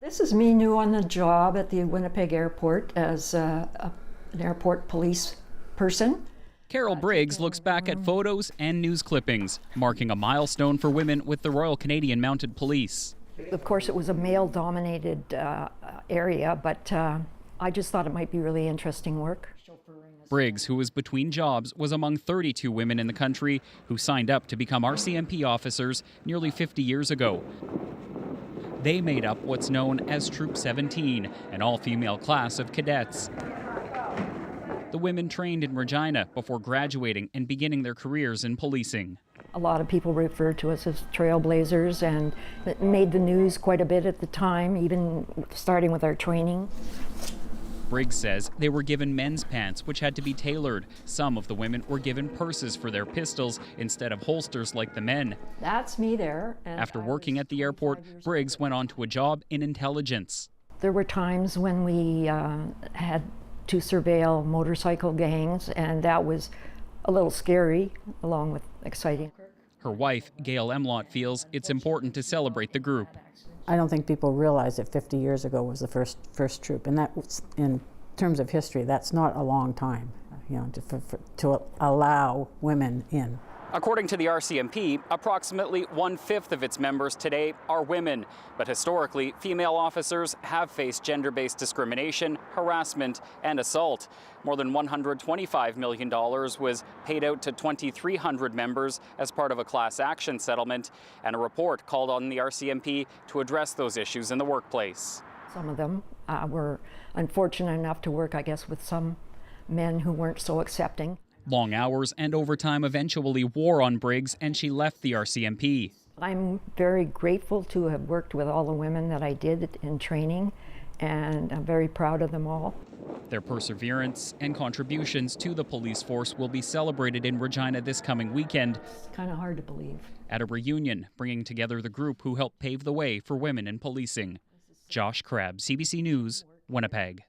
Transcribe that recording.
This is me new on the job at the Winnipeg airport as an airport police person. Carol Briggs looks back at photos and news clippings, marking a milestone for women with the Royal Canadian Mounted Police. Of course, it was a male-dominated area, but I just thought it might be really interesting work. Briggs, who was between jobs, was among 32 women in the country who signed up to become RCMP officers nearly 50 years ago. They made up what's known as Troop 17, an all-female class of cadets. The women trained in Regina before graduating and beginning their careers in policing. A lot of people refer to us as trailblazers, and it made the news quite a bit at the time, even starting with our training. Briggs says they were given men's pants, which had to be tailored. Some of the women were given purses for their pistols instead of holsters like the men. That's me there. After working at the airport, Briggs went on to a job in intelligence. There were times when we had to surveil motorcycle gangs, and that was a little scary, along with exciting. Her wife, Gail Emlott, feels it's important to celebrate the group. I don't think people realize that 50 years ago was the first troop, and that, in terms of history, that's not a long time, you know, to allow women in. According to the RCMP, approximately 1/5 of its members today are women. But historically, female officers have faced gender-based discrimination, harassment, and assault. More than $125 million was paid out to 2,300 members as part of a class action settlement, and a report called on the RCMP to address those issues in the workplace. Some of them were unfortunate enough to work, I guess, with some men who weren't so accepting. Long hours and overtime eventually wore on Briggs, and she left the RCMP. I'm very grateful to have worked with all the women that I did in training, and I'm very proud of them all. Their perseverance and contributions to the police force will be celebrated in Regina this coming weekend. It's kind of hard to believe. At a reunion, bringing together the group who helped pave the way for women in policing. Josh Crabb, CBC News, Winnipeg.